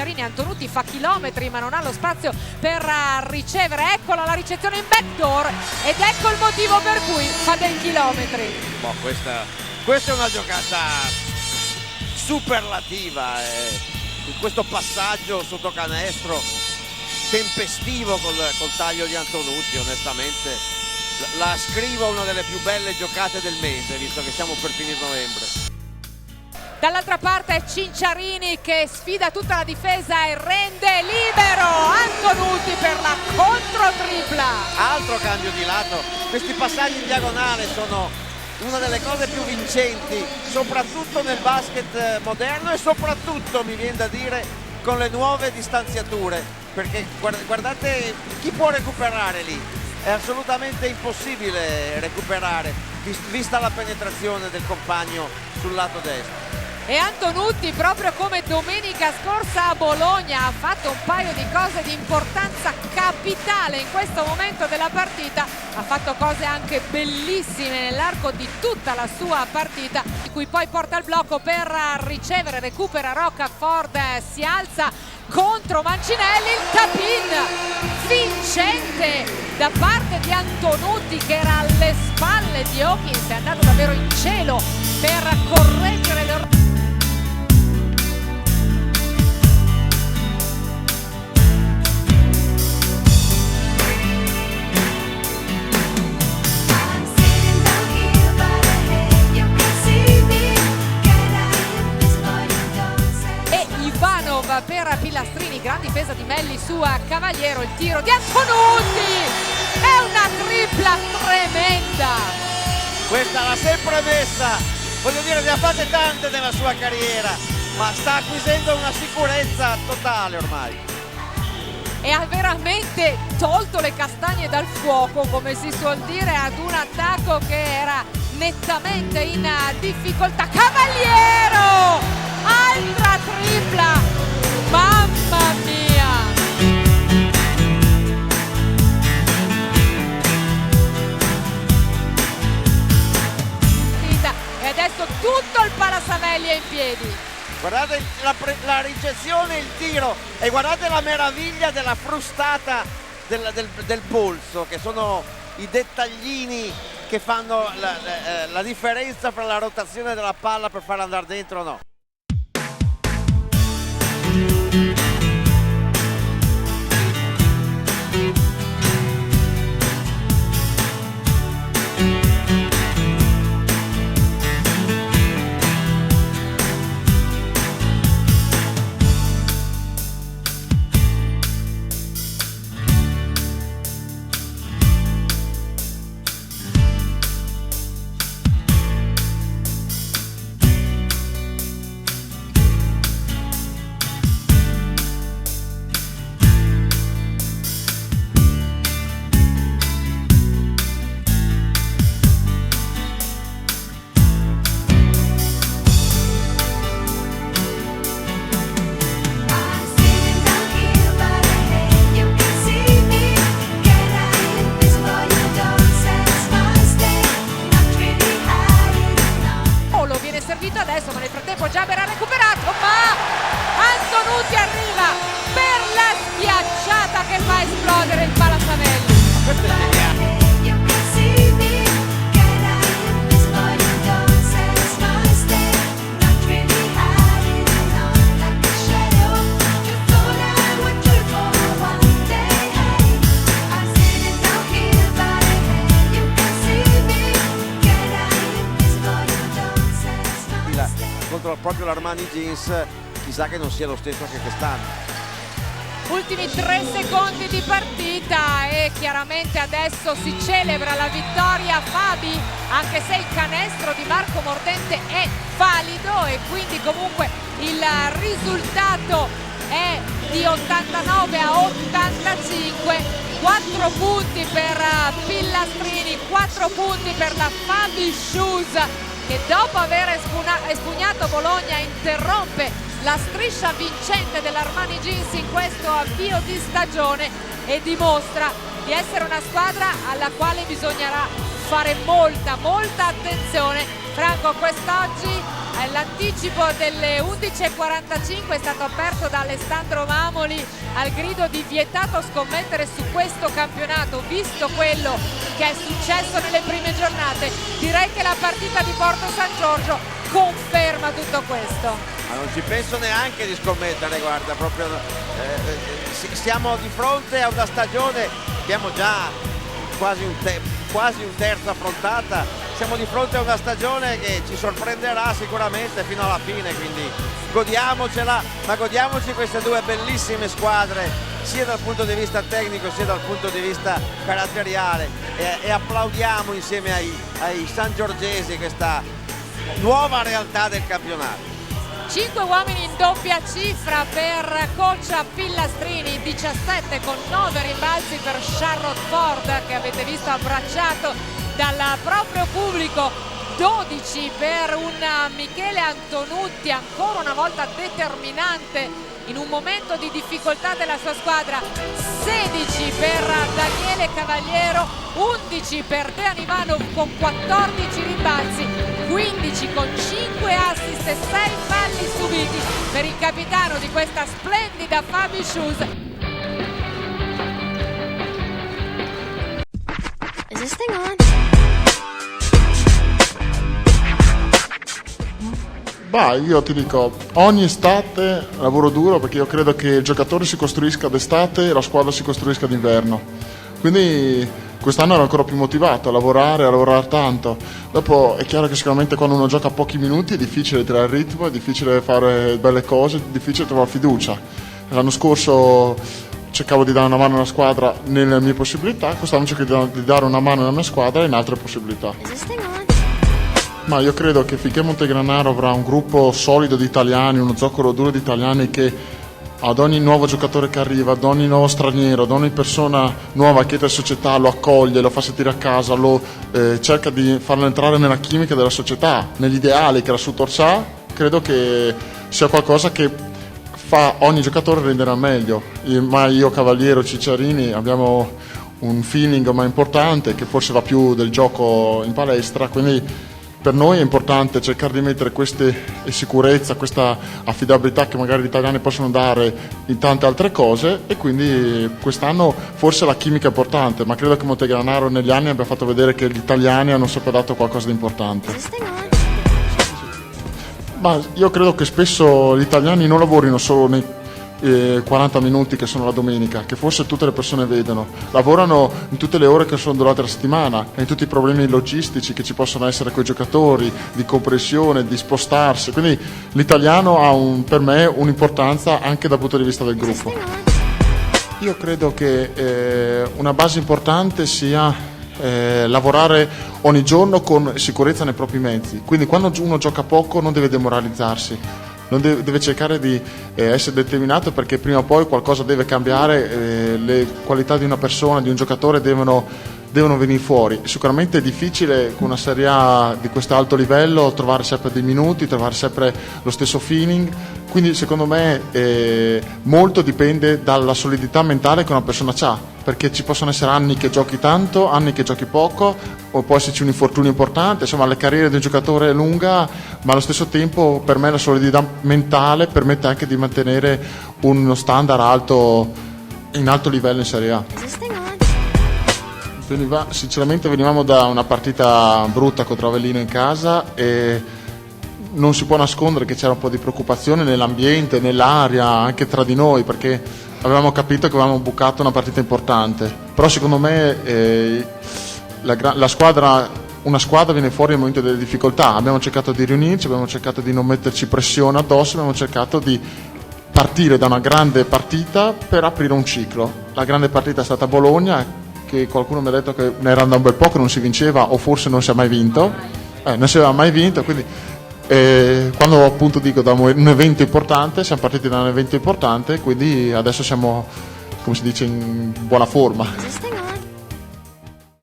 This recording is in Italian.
Cinciarini. Antonutti fa chilometri ma non ha lo spazio per ricevere. Eccola la ricezione in backdoor ed ecco il motivo per cui fa dei chilometri. Boh, questa è una giocata superlativa, in questo passaggio sotto canestro tempestivo col taglio di Antonutti. Onestamente la scrivo una delle più belle giocate del mese, visto che siamo per finire novembre. Dall'altra parte è Cinciarini che sfida tutta la difesa e rende libero Antonutti per la controtripla. Altro cambio di lato, questi passaggi in diagonale sono una delle cose più vincenti, soprattutto nel basket moderno e soprattutto, mi viene da dire, con le nuove distanziature, perché guardate chi può recuperare lì, è assolutamente impossibile recuperare vista la penetrazione del compagno sul lato destro. E Antonutti, proprio come domenica scorsa a Bologna, ha fatto un paio di cose di importanza capitale in questo momento della partita. Ha fatto cose anche bellissime nell'arco di tutta la sua partita, di cui poi porta il blocco per ricevere, recupera Roccaforte, si alza contro Mancinelli, il tap-in vincente da parte di Antonutti che era alle spalle di Hawkins, è andato davvero in cielo per correggere le per Pilastrini, gran difesa di Melli su Cavaliero, il tiro di Antonutti, è una tripla tremenda. Questa l'ha sempre messa, voglio dire, ne ha fatte tante nella sua carriera, ma sta acquisendo una sicurezza totale ormai. E ha veramente tolto le castagne dal fuoco, come si suol dire, ad un attacco che era nettamente in difficoltà. Cavaliero, altra tripla. Mamma mia! E adesso tutto il Palasavelli è in piedi. Guardate la ricezione, il tiro e guardate la meraviglia della frustata del polso, che sono i dettaglini che fanno la differenza fra la rotazione della palla per farla andare dentro o no. Adesso, ma nel frattempo Giaber ha recuperato, ma Antonutti arriva per la schiacciata che fa esplodere il Palasavelli. Questo è geniale. Contro proprio l'Armani Jeans, chissà che non sia lo stesso che quest'anno. Ultimi 3 secondi di partita e chiaramente adesso si celebra la vittoria Fabi, anche se il canestro di Marco Mordente è valido e quindi comunque il risultato è di 89-85. 4 punti per Pilastrini, 4 punti per la Fabi Shoes, che dopo aver espugnato Bologna interrompe la striscia vincente dell'Armani Jeans in questo avvio di stagione e dimostra di essere una squadra alla quale bisognerà fare molta attenzione. Franco, quest'oggi L'anticipo delle 11:45 è stato aperto da Alessandro Mamoli al grido di vietato scommettere su questo campionato. Visto quello che è successo nelle prime giornate, direi che la partita di Porto San Giorgio conferma tutto questo. Ma non ci penso neanche di scommettere, guarda, proprio siamo di fronte a una stagione, abbiamo già quasi un terzo affrontata, siamo di fronte a una stagione che ci sorprenderà sicuramente fino alla fine, quindi godiamocela, ma godiamoci queste due bellissime squadre sia dal punto di vista tecnico sia dal punto di vista caratteriale e applaudiamo insieme ai sangiorgesi questa nuova realtà del campionato. 5 uomini in doppia cifra per Coccia Pillastrini, 17 con 9 rimbalzi per Charlotte Ford, che avete visto abbracciato dal proprio pubblico, 12 per un Michele Antonutti ancora una volta determinante in un momento di difficoltà della sua squadra, 16 per Daniele Cavaliero, 11 per Dejan Ivanov con 14 rimbalzi, 15 con 5 assist e 6 falli subiti per il capitano di questa splendida Fabi Shoes. Is this thing on? Bah, io ti dico, ogni estate lavoro duro perché io credo che il giocatore si costruisca d'estate e la squadra si costruisca d'inverno. Quindi quest'anno ero ancora più motivato a lavorare tanto. Dopo è chiaro che sicuramente quando uno gioca pochi minuti è difficile tirare il ritmo, è difficile fare belle cose, è difficile trovare fiducia. L'anno scorso cercavo di dare una mano alla squadra nelle mie possibilità, quest'anno cerco di dare una mano alla mia squadra in altre possibilità. Is this thing on? Ma io credo che finché Montegranaro avrà un gruppo solido di italiani, uno zoccolo duro di italiani che ad ogni nuovo giocatore che arriva, ad ogni nuovo straniero, ad ogni persona nuova che entra in società lo accoglie, lo fa sentire a casa, cerca di farlo entrare nella chimica della società, negli ideali che la Sutor ha, credo che sia qualcosa che fa ogni giocatore rendere al meglio. Ma io, Cavaliero, Cicciarini abbiamo un feeling ma importante che forse va più del gioco in palestra, quindi per noi è importante cercare di mettere questa sicurezza, questa affidabilità che magari gli italiani possono dare in tante altre cose, e quindi quest'anno forse la chimica è importante, ma credo che Montegranaro negli anni abbia fatto vedere che gli italiani hanno sempre dato qualcosa di importante. Is this thing on? Ma io credo che spesso gli italiani non lavorino solo nei 40 minuti che sono la domenica, che forse tutte le persone vedono, lavorano in tutte le ore che sono durate la settimana e in tutti i problemi logistici che ci possono essere con i giocatori, di comprensione, di spostarsi, quindi l'italiano ha per me un'importanza anche dal punto di vista del Is this gruppo. thing on? Io credo che una base importante sia lavorare ogni giorno con sicurezza nei propri mezzi, quindi quando uno gioca poco non deve demoralizzarsi, non deve cercare di essere determinato, perché prima o poi qualcosa deve cambiare, le qualità di una persona, di un giocatore devono venire fuori. Sicuramente è difficile con una Serie A di questo alto livello trovare sempre dei minuti, trovare sempre lo stesso feeling, quindi secondo me molto dipende dalla solidità mentale che una persona ha, perché ci possono essere anni che giochi tanto, anni che giochi poco, o può esserci un infortunio importante, insomma la carriera di un giocatore è lunga, ma allo stesso tempo per me la solidità mentale permette anche di mantenere uno standard alto, in alto livello in Serie A. Is this thing on? Sinceramente venivamo da una partita brutta contro Avellino in casa e non si può nascondere che c'era un po' di preoccupazione nell'ambiente, nell'aria, anche tra di noi, perché avevamo capito che avevamo bucato una partita importante. Però secondo me una squadra viene fuori nel momento delle difficoltà. Abbiamo cercato di riunirci, abbiamo cercato di non metterci pressione addosso, abbiamo cercato di partire da una grande partita per aprire un ciclo. La grande partita è stata a Bologna, che qualcuno mi ha detto che era da un bel po' che non si vinceva, o forse non si è mai vinto, non si aveva mai vinto, quindi quando appunto dico da un evento importante, siamo partiti da un evento importante, quindi adesso siamo, come si dice, in buona forma. Is this thing